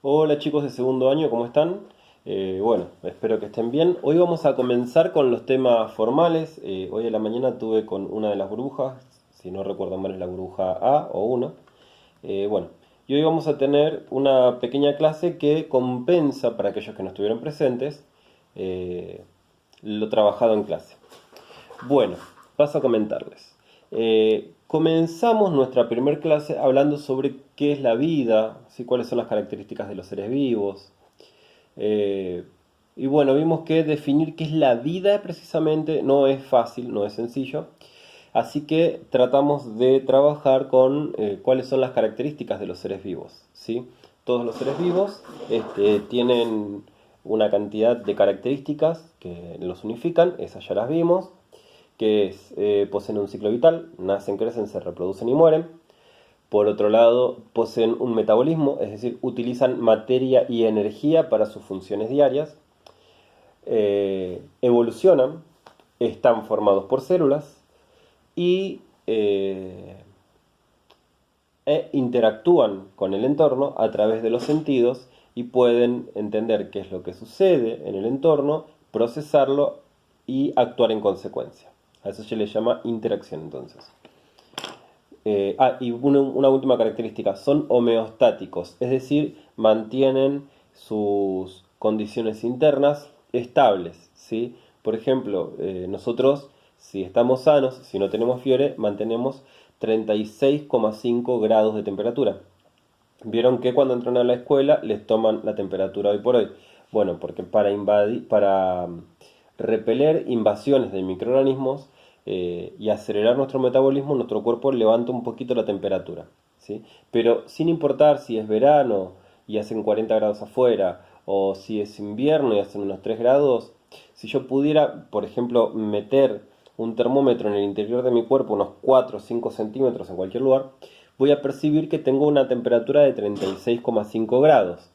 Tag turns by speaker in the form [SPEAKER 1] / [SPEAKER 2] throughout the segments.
[SPEAKER 1] Hola chicos de segundo año, ¿cómo están? Bueno, espero que estén bien. Hoy vamos a comenzar con los temas formales. Hoy a la mañana tuve con una de las burbujas, si no recuerdo mal es la burbuja A o 1. Bueno, y hoy vamos a tener una pequeña clase que compensa para aquellos que no estuvieron presentes eh, lo trabajado en clase. Bueno, paso a comentarles. Comenzamos nuestra primer clase hablando sobre qué es la vida, ¿sí? Cuáles son las características de los seres vivos. Eh, y bueno, vimos que definir qué es la vida precisamente no es fácil, no es sencillo. Así que tratamos de trabajar con cuáles son las características de los seres vivos, ¿sí? Todos los seres vivos tienen una cantidad de características que los unifican, esas ya las vimos, que es, poseen un ciclo vital, nacen, crecen, se reproducen y mueren. Por otro lado, poseen un metabolismo, es decir, utilizan materia y energía para sus funciones diarias. Evolucionan, están formados por células y interactúan con el entorno a través de los sentidos y pueden entender qué es lo que sucede en el entorno, procesarlo y actuar en consecuencia. A eso se le llama interacción entonces. Y una última característica, son homeostáticos, es decir, mantienen sus condiciones internas estables, ¿sí? Por ejemplo, nosotros, si estamos sanos, si no tenemos fiebre, mantenemos 36,5 grados de temperatura. Vieron que cuando entran a la escuela les toman la temperatura hoy por hoy. Bueno, porque para repeler invasiones de microorganismos y acelerar nuestro metabolismo, nuestro cuerpo levanta un poquito la temperatura, ¿sí? Pero sin importar si es verano y hacen 40 grados afuera, o si es invierno y hacen unos 3 grados, si yo pudiera, por ejemplo, meter un termómetro en el interior de mi cuerpo, unos 4 o 5 centímetros en cualquier lugar, voy a percibir que tengo una temperatura de 36,5 grados.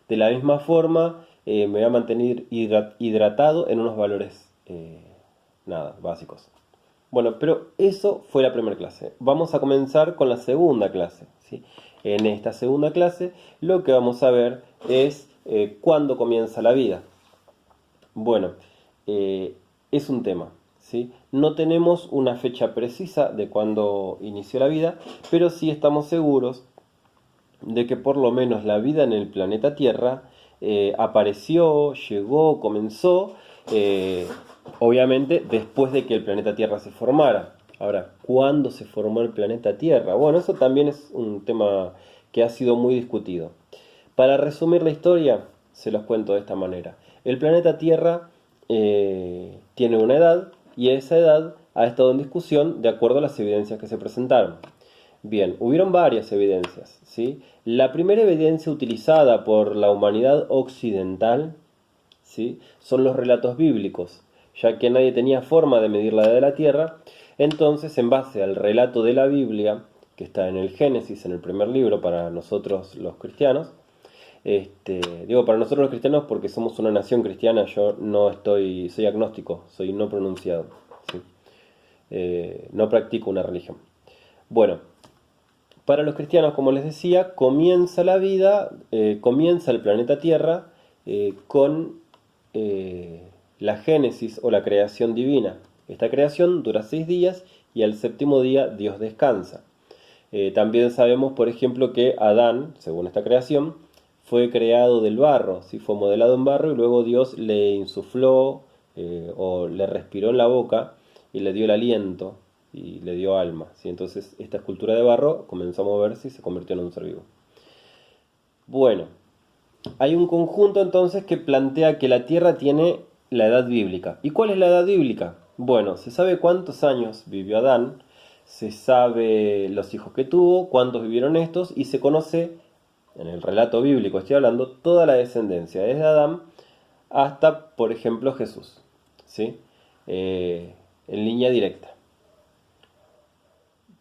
[SPEAKER 1] De la misma forma, me voy a mantener hidratado en unos valores, nada, básicos. Bueno, pero eso fue la primera clase. Vamos a comenzar con la segunda clase, ¿sí? En esta segunda clase lo que vamos a ver es cuándo comienza la vida. Bueno, es un tema, ¿sí? No tenemos una fecha precisa de cuándo inició la vida, pero sí estamos seguros de que por lo menos la vida en el planeta Tierra apareció, llegó, comenzó, eh, obviamente después de que el planeta Tierra se formara. Ahora, ¿cuándo se formó el planeta Tierra? Bueno, eso también es un tema que ha sido muy discutido. Para resumir la historia, se los cuento de esta manera. El planeta Tierra tiene una edad y esa edad ha estado en discusión de acuerdo a las evidencias que se presentaron. Bien, hubieron varias evidencias, ¿sí? La primera evidencia utilizada por la humanidad occidental, ¿sí? Son los relatos bíblicos, ya que nadie tenía forma de medir la edad de la Tierra, entonces en base al relato de la Biblia, que está en el Génesis, en el primer libro para nosotros los cristianos, digo para nosotros los cristianos porque somos una nación cristiana, yo no estoy, soy agnóstico, soy no pronunciado, ¿sí? No practico una religión. Bueno, para los cristianos, como les decía, comienza la vida, comienza el planeta Tierra con la génesis o la creación divina. Esta creación dura 6 días y al séptimo día Dios descansa. También sabemos, por ejemplo, que Adán, según esta creación, fue creado del barro, ¿sí? Fue modelado en barro y luego Dios le insufló o le respiró en la boca y le dio el aliento y le dio alma, ¿sí? Entonces esta escultura de barro comenzó a moverse y se convirtió en un ser vivo. Bueno, hay un conjunto entonces que plantea que la Tierra tiene la edad bíblica. ¿Y cuál es la edad bíblica? Bueno, se sabe cuántos años vivió Adán, se sabe los hijos que tuvo, cuántos vivieron estos, y se conoce, en el relato bíblico estoy hablando, toda la descendencia, desde Adán hasta, por ejemplo, Jesús, ¿sí? En línea directa.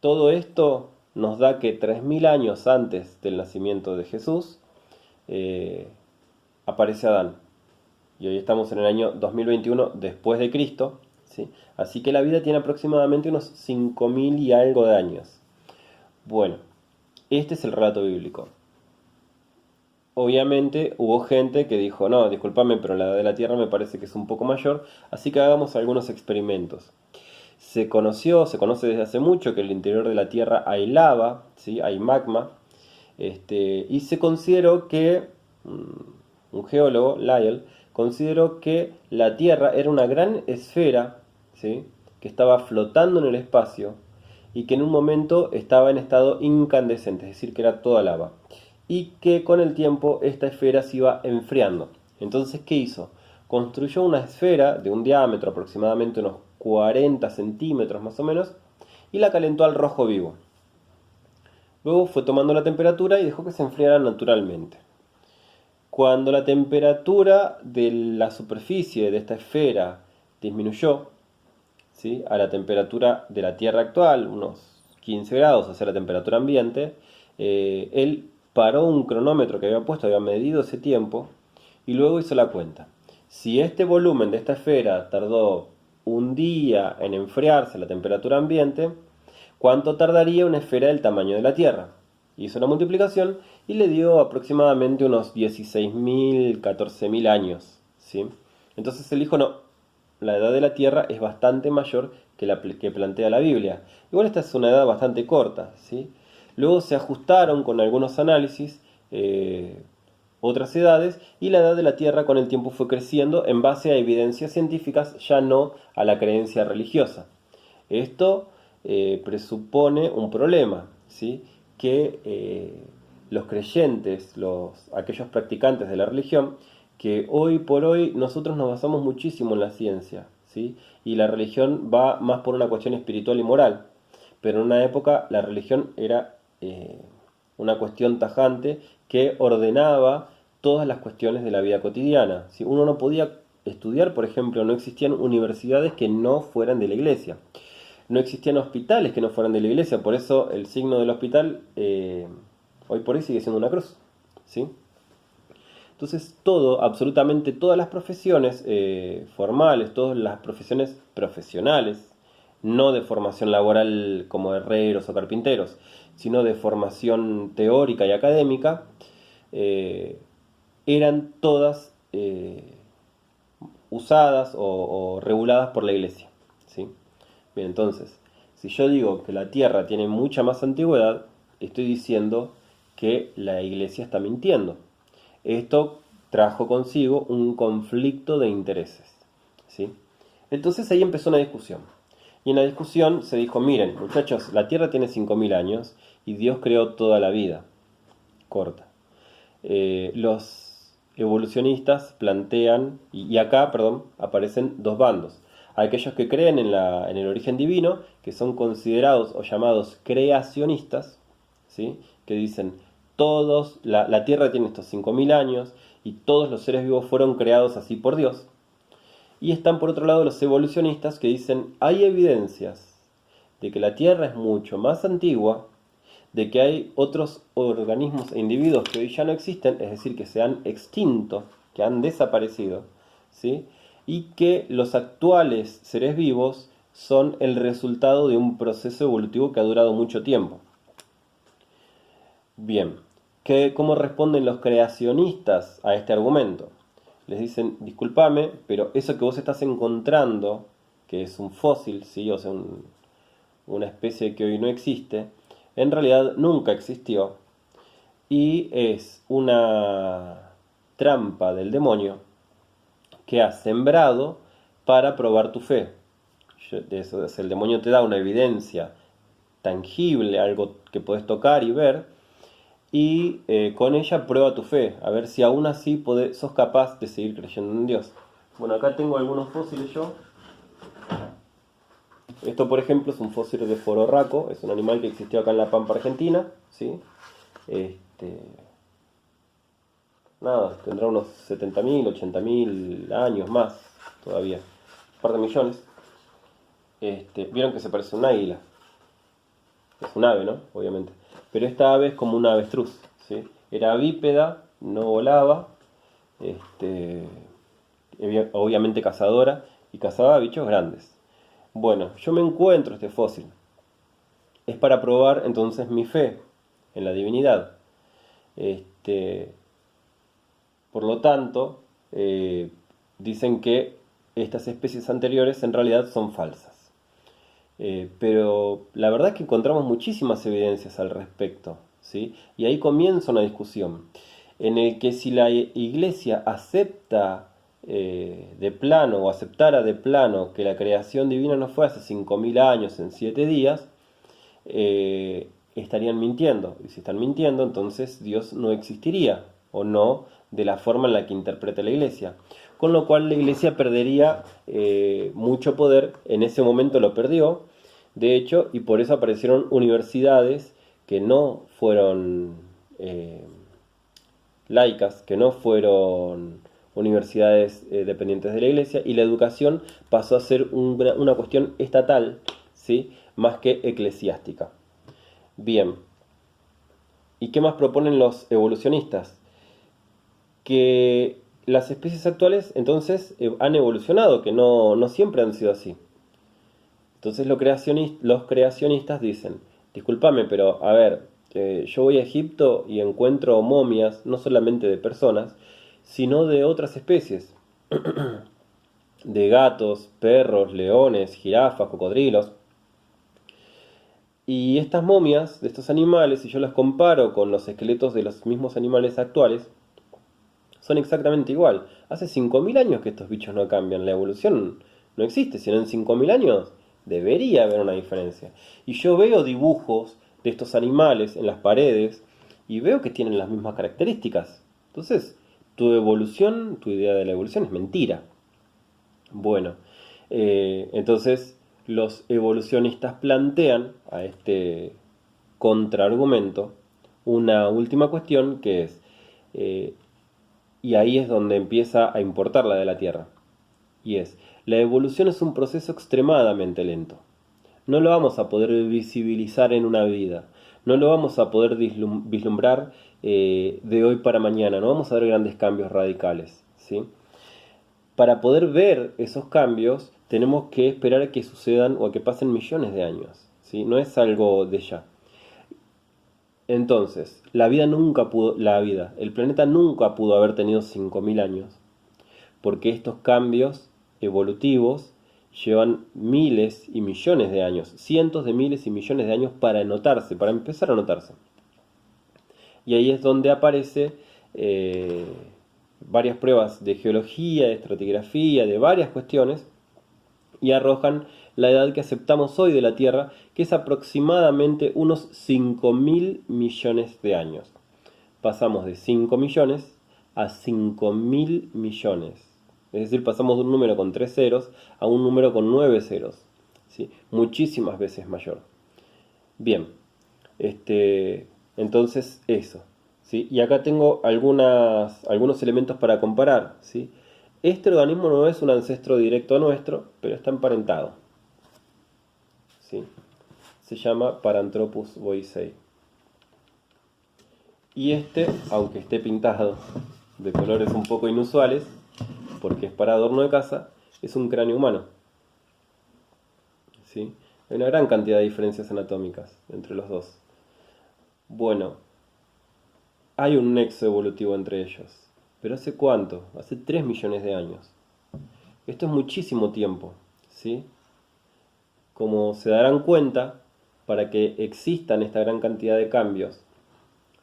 [SPEAKER 1] Todo esto nos da que 3000 años antes del nacimiento de Jesús eh, aparece Adán. Y hoy estamos en el año 2021 después de Cristo, ¿sí? Así que la vida tiene aproximadamente unos 5000 y algo de años. Bueno, este es el relato bíblico. obviamente hubo gente que dijo, no, discúlpame, pero la edad de la Tierra me parece que es un poco mayor, así que hagamos algunos experimentos. Se conoce desde hace mucho que en el interior de la Tierra hay lava, ¿sí? Hay magma, y se consideró que, un geólogo, Lyell, consideró que la Tierra era una gran esfera, ¿sí? Que estaba flotando en el espacio y que en un momento estaba en estado incandescente, es decir, que era toda lava. Y que con el tiempo esta esfera se iba enfriando. Entonces, ¿qué hizo? Construyó una esfera de un diámetro aproximadamente unos 40 centímetros más o menos y la calentó al rojo vivo. Luego fue tomando la temperatura y dejó que se enfriara naturalmente. Cuando la temperatura de la superficie de esta esfera disminuyó, ¿sí?, a la temperatura de la Tierra actual, unos 15 grados, o sea, la temperatura ambiente, él paró un cronómetro que había puesto, había medido ese tiempo, y luego hizo la cuenta. Si este volumen de esta esfera tardó un día en enfriarse a la temperatura ambiente, ¿cuánto tardaría una esfera del tamaño de la Tierra? Hizo una multiplicación y le dio aproximadamente unos 16.000, 14.000 años, ¿sí? Entonces él dijo, no, la edad de la Tierra es bastante mayor que la que plantea la Biblia. Igual esta es una edad bastante corta, ¿sí? Luego se ajustaron con algunos análisis otras edades y la edad de la Tierra con el tiempo fue creciendo en base a evidencias científicas, ya no a la creencia religiosa. Esto presupone un problema, ¿sí? Que los creyentes, aquellos practicantes de la religión, que hoy por hoy nosotros nos basamos muchísimo en la ciencia, ¿sí? Y la religión va más por una cuestión espiritual y moral, pero en una época la religión era una cuestión tajante que ordenaba todas las cuestiones de la vida cotidiana. Si uno no podía estudiar, por ejemplo, no existían universidades que no fueran de la iglesia. No existían hospitales que no fueran de la iglesia, por eso el signo del hospital hoy por hoy sigue siendo una cruz, ¿sí? Entonces todo, absolutamente todas las profesiones formales, todas las profesiones profesionales, no de formación laboral como herreros o carpinteros, sino de formación teórica y académica, eran todas usadas o reguladas por la iglesia, ¿sí? Bien, entonces, si yo digo que la Tierra tiene mucha más antigüedad, estoy diciendo que la iglesia está mintiendo. Esto trajo consigo un conflicto de intereses, ¿sí? Entonces ahí empezó una discusión. Y en la discusión se dijo, miren, muchachos, la Tierra tiene 5.000 años y Dios creó toda la vida. Corta. Los evolucionistas plantean, y acá, perdón, aparecen dos bandos. Aquellos que creen en el origen divino, que son considerados o llamados creacionistas, ¿sí? Que dicen, la Tierra tiene estos 5.000 años y todos los seres vivos fueron creados así por Dios. Y están por otro lado los evolucionistas que dicen, hay evidencias de que la Tierra es mucho más antigua, de que hay otros organismos e individuos que hoy ya no existen, es decir, que se han extinto, que han desaparecido, ¿sí? Y que los actuales seres vivos son el resultado de un proceso evolutivo que ha durado mucho tiempo. Bien, ¿cómo responden los creacionistas a este argumento? Les dicen, discúlpame, pero eso que vos estás encontrando, que es un fósil, ¿sí? O sea, una especie que hoy no existe, en realidad nunca existió y es una trampa del demonio que has sembrado para probar tu fe. El demonio te da una evidencia tangible, algo que puedes tocar y ver, y con ella prueba tu fe, a ver si aún así sos capaz de seguir creyendo en Dios. Bueno, acá tengo algunos fósiles yo. Esto, por ejemplo, es un fósil de fororraco, es un animal que existió acá en la Pampa Argentina, ¿sí? Nada, tendrá unos 70.000, 80.000 años más todavía, un par de millones. Vieron que se parece a un águila, es un ave, ¿no? Obviamente. Pero esta ave es como una avestruz, ¿sí? Era bípeda, no volaba, obviamente cazadora, y cazaba bichos grandes. Bueno, yo me encuentro este fósil. Es para probar entonces mi fe en la divinidad. Por lo tanto, dicen que estas especies anteriores en realidad son falsas. Pero la verdad es que encontramos muchísimas evidencias al respecto, ¿sí? Y ahí comienza una discusión en el que si la Iglesia acepta de plano o aceptara de plano que la creación divina no fue hace 5.000 años en 7 días, estarían mintiendo. Y si están mintiendo, entonces Dios no existiría, o no de la forma en la que interpreta la Iglesia. Con lo cual la Iglesia perdería mucho poder, en ese momento lo perdió, de hecho, y por eso aparecieron universidades que no fueron laicas, que no fueron universidades dependientes de la Iglesia, y la educación pasó a ser una cuestión estatal, ¿sí? Más que eclesiástica. Bien, ¿y qué más proponen los evolucionistas? Que las especies actuales entonces han evolucionado, que no siempre han sido así. Entonces los creacionistas dicen, discúlpame, pero a ver, yo voy a Egipto y encuentro momias, no solamente de personas, sino de otras especies, de gatos, perros, leones, jirafas, cocodrilos. Y estas momias de estos animales, si yo las comparo con los esqueletos de los mismos animales actuales, son exactamente igual. Hace 5.000 años que estos bichos no cambian, la evolución no existe, sino en 5.000 años debería haber una diferencia. Y yo veo dibujos de estos animales en las paredes y veo que tienen las mismas características. Entonces, tu evolución, tu idea de la evolución es mentira. Bueno, entonces los evolucionistas plantean a este contraargumento una última cuestión que es, y ahí es donde empieza a importar la de la Tierra, y es, la evolución es un proceso extremadamente lento. No lo vamos a poder visibilizar en una vida, no lo vamos a poder vislumbrar de hoy para mañana, no vamos a ver grandes cambios radicales, ¿sí? Para poder ver esos cambios, tenemos que esperar a que sucedan o a que pasen millones de años, ¿sí? No es algo de ya. Entonces, el planeta nunca pudo haber tenido 5.000 años, porque estos cambios evolutivos llevan miles y millones de años, cientos de miles y millones de años para notarse, para empezar a notarse. Y ahí es donde aparece varias pruebas de geología, de estratigrafía, de varias cuestiones, y arrojan la edad que aceptamos hoy de la Tierra, que es aproximadamente unos 5.000 millones de años. Pasamos de 5 millones a 5.000 millones. Es decir, pasamos de un número con 3 ceros a un número con 9 ceros, ¿sí? Muchísimas veces mayor. Bien, entonces eso, ¿sí? Y acá tengo algunos elementos para comparar, ¿sí? Este organismo no es un ancestro directo nuestro, pero está emparentado, ¿sí? Se llama Paranthropus boisei. Y aunque esté pintado de colores un poco inusuales, porque es para adorno de casa, es un cráneo humano, ¿sí? Hay una gran cantidad de diferencias anatómicas entre los dos. Bueno, hay un nexo evolutivo entre ellos. ¿Pero hace cuánto? Hace 3 millones de años. Esto es muchísimo tiempo, ¿sí? Como se darán cuenta, para que existan esta gran cantidad de cambios,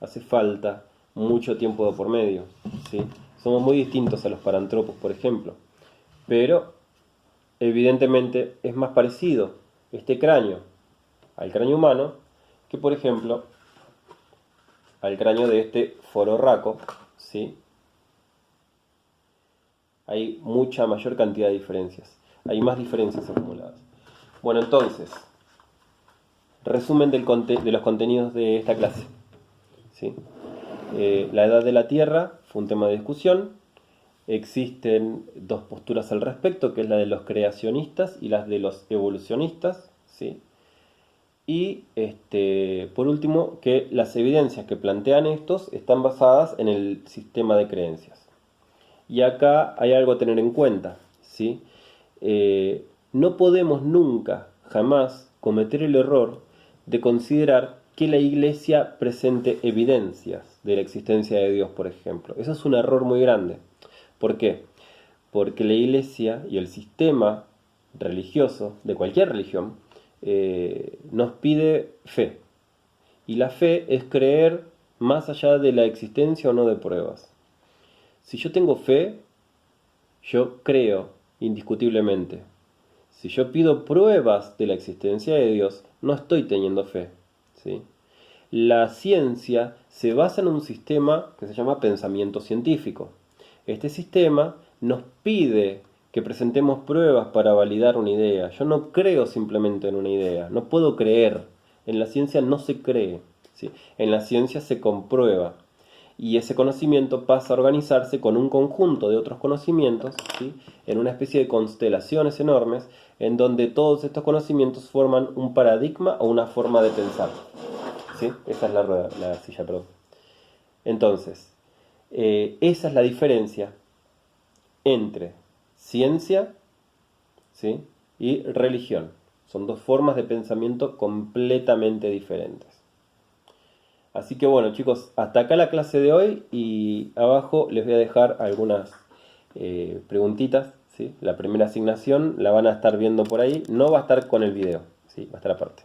[SPEAKER 1] hace falta mucho tiempo de por medio, ¿sí? Somos muy distintos a los paranthropos, por ejemplo. Pero, evidentemente, es más parecido este cráneo al cráneo humano que, por ejemplo, al cráneo de este fororraco, ¿sí? Hay mucha mayor cantidad de diferencias. Hay más diferencias acumuladas. Bueno, entonces, resumen de los contenidos de esta clase, ¿sí? La edad de la Tierra fue un tema de discusión. Existen dos posturas al respecto, que es la de los creacionistas y las de los evolucionistas, ¿sí? Y por último, que las evidencias que plantean estos están basadas en el sistema de creencias. Y acá hay algo a tener en cuenta, ¿sí? No podemos nunca, jamás, cometer el error de considerar que la Iglesia presente evidencias de la existencia de Dios, por ejemplo. Eso es un error muy grande. ¿Por qué? Porque la Iglesia y el sistema religioso de cualquier religión nos pide fe. Y la fe es creer más allá de la existencia o no de pruebas. Si yo tengo fe, yo creo indiscutiblemente. Si yo pido pruebas de la existencia de Dios, no estoy teniendo fe, ¿sí? La ciencia se basa en un sistema que se llama pensamiento científico. Este sistema nos pide que presentemos pruebas para validar una idea. Yo no creo simplemente en una idea, no puedo creer. En la ciencia no se cree, ¿sí? En la ciencia se comprueba. Y ese conocimiento pasa a organizarse con un conjunto de otros conocimientos, ¿sí? En una especie de constelaciones enormes, en donde todos estos conocimientos forman un paradigma o una forma de pensar, ¿sí? Esa es la rueda, la silla, perdón. Entonces, esa es la diferencia entre ciencia, ¿sí? y religión. Son dos formas de pensamiento completamente diferentes. Así que bueno, chicos, hasta acá la clase de hoy y abajo les voy a dejar algunas preguntitas, ¿sí? La primera asignación la van a estar viendo por ahí, no va a estar con el video, ¿sí? Va a estar aparte.